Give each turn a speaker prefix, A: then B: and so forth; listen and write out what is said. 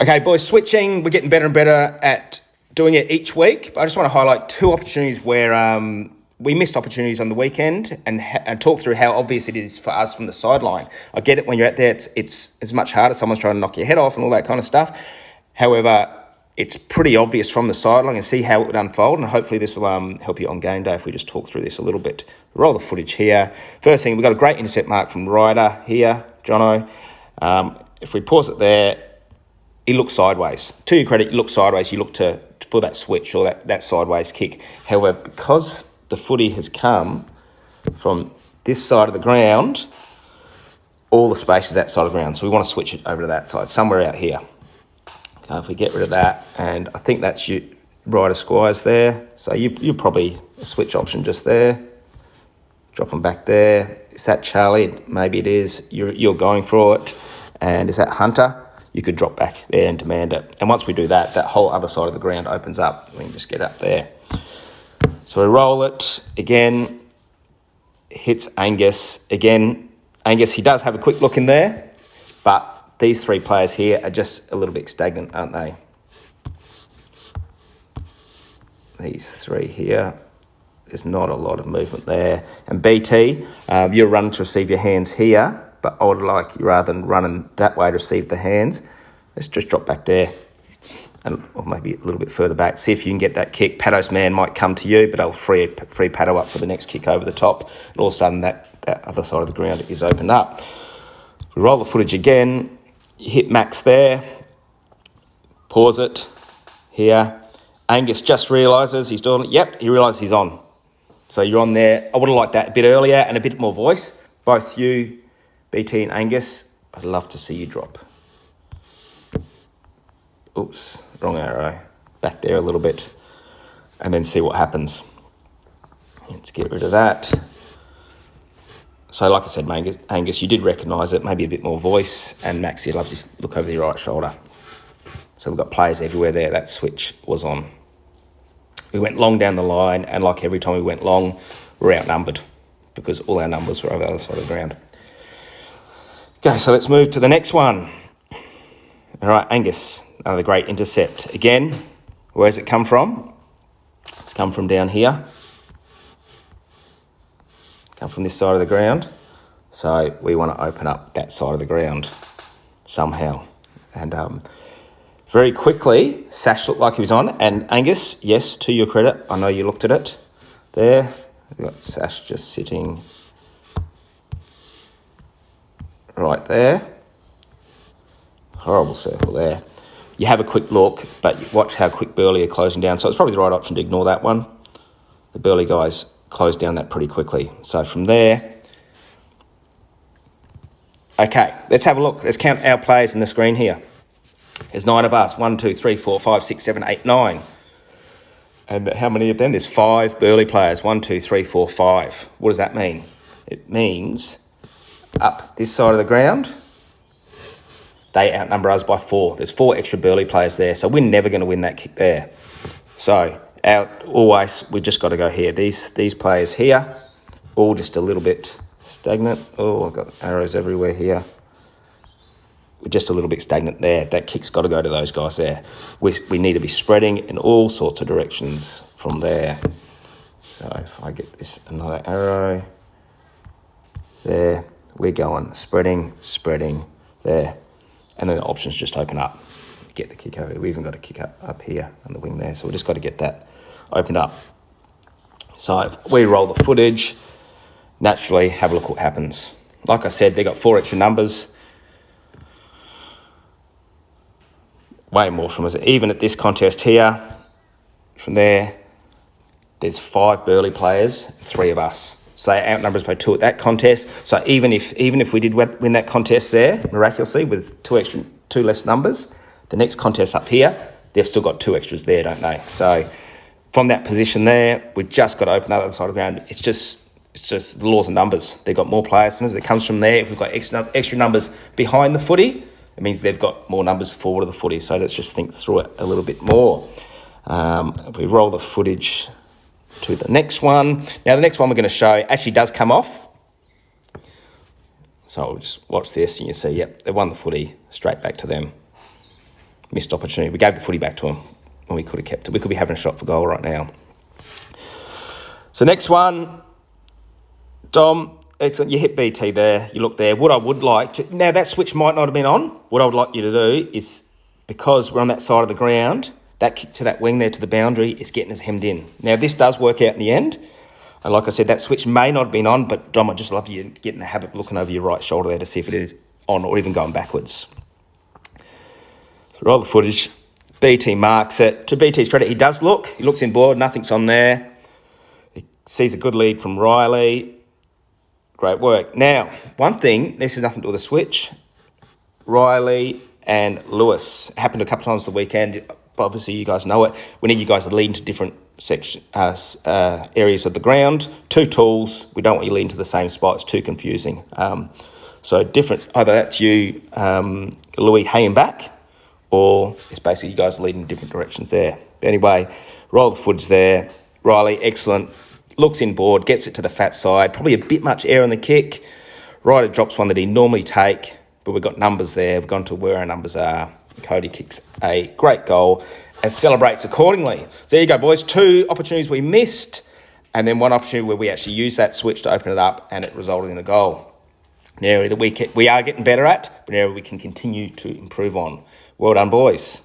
A: Okay, boys, switching. We're getting better and better at doing it each week. But I just want to highlight two opportunities where we missed opportunities on the weekend and talk through how obvious it is for us from the sideline. I get it when you're out there, it's much harder. Someone's trying to knock your head off and all that kind of stuff. However, it's pretty obvious from the sideline and see how it would unfold. And hopefully this will help you on game day if we just talk through this a little bit. Roll the footage here. First thing, we've got a great intercept mark from Ryder here, Jono. If we pause it there, he looks sideways. To your credit, you look sideways. You look for that switch or that sideways kick. However, because the footy has come from this side of the ground, all the space is that side of the ground. So we want to switch it over to that side, somewhere out here. Okay, if we get rid of that, and I think that's you, Ryder Squires there. So you're probably a switch option just there. Drop them back there. Is that Charlie? Maybe it is. You're going for it. And is that Hunter? You could drop back there and demand it. And once we do that, that whole other side of the ground opens up. We can just get up there. So we roll it. Again, hits Angus. Again, Angus, he does have a quick look in there, but these three players here are just a little bit stagnant, aren't they? These three here, there's not a lot of movement there. And BT, you're running to receive your hands here, but I would like you, rather than running that way to receive the hands, let's just drop back there. Or maybe a little bit further back. See if you can get that kick. Paddo's man might come to you, but I'll free Paddo up for the next kick over the top. And all of a sudden, that other side of the ground is opened up. We roll the footage again. You hit Max there. Pause it. Here. Angus just realises he's doing it. Yep, he realises he's on. So you're on there. I would have liked that a bit earlier and a bit more voice. Both you, BT and Angus, I'd love to see you drop. Oops, wrong arrow. Back there a little bit. And then see what happens. Let's get rid of that. So like I said, Angus, you did recognise it. Maybe a bit more voice. And Max, you'd love to look over your right shoulder. So we've got players everywhere there. That switch was on. We went long down the line. And like every time we went long, we're outnumbered. Because all our numbers were over the other side of the ground. Okay, so let's move to the next one. All right, Angus. Another great intercept. Again, where's it come from? It's come from down here. Come from this side of the ground. So we want to open up that side of the ground somehow. And very quickly, Sash looked like he was on. And Angus, yes, to your credit, I know you looked at it. There, we've got Sash just sitting right there. Horrible circle there. You have a quick look, but watch how quick Burley are closing down. So it's probably the right option to ignore that one. The Burley guys closed down that pretty quickly. So from there, okay, let's have a look. Let's count our players in the screen here. There's 9 of us. 1, 2, 3, 4, 5, 6, 7, 8, 9. And how many of them? There's 5 Burley players. 1, 2, 3, 4, 5. What does that mean? It means up this side of the ground, they outnumber us by 4. There's 4 extra Burley players there, so we're never going to win that kick there. So we just got to go here. These players here, all just a little bit stagnant. Oh, I've got arrows everywhere here. We're just a little bit stagnant there. That kick's got to go to those guys there. We need to be spreading in all sorts of directions from there. So if I get this another arrow there, we're going spreading there. And then the options just open up. Get the kick over. We even got a kick up here on the wing there. So we just got to get that opened up. So if we roll the footage, naturally have a look what happens. Like I said, they got 4 extra numbers. Way more from us. Even at this contest here, from there, there's 5 Burley players, 3 of us. So they outnumber us by 2 at that contest. So even if we did win that contest there, miraculously, with 2 less numbers, the next contest up here, they've still got 2 extras there, don't they? So from that position there, we've just got to open that other side of the ground. It's just the laws of numbers. They've got more players. It comes from there. If we've got extra numbers behind the footy, it means they've got more numbers forward of the footy. So let's just think through it a little bit more. If we roll the footage to the next one. Now, the next one we're going to show actually does come off. So we'll just watch this and you see, yep, they won the footy, straight back to them. Missed opportunity. We gave the footy back to him when we could have kept it. We could be having a shot for goal right now. So next one, Dom, excellent. You hit BT there. You look there. What I would like to... Now, that switch might not have been on. What I would like you to do is, because we're on that side of the ground, that kick to that wing there to the boundary is getting us hemmed in. Now, this does work out in the end. And like I said, that switch may not have been on, but Dom, I'd just love you to get in the habit of looking over your right shoulder there to see if it is on or even going backwards. So roll the footage. BT marks it. To BT's credit, he does look. He looks inboard. Nothing's on there. He sees a good lead from Riley. Great work. Now, one thing, this has nothing to do with the switch. Riley and Lewis. It happened a couple of times the weekend. Obviously, you guys know it. We need you guys to lead into different areas of the ground. Two tools. We don't want you leading to the same spot. It's too confusing. So different. Either that's you, Louis, hanging back, or it's basically you guys leading in different directions there. But anyway, roll the footage there. Riley, excellent. Looks inboard, gets it to the fat side. Probably a bit much air on the kick. Ryder drops one that he normally take, but we've got numbers there. We've gone to where our numbers are. Cody kicks a great goal and celebrates accordingly. So there you go, boys. 2 opportunities we missed, and then 1 opportunity where we actually used that switch to open it up, and it resulted in a goal. An area that we are getting better at, but an area we can continue to improve on. Well done, boys.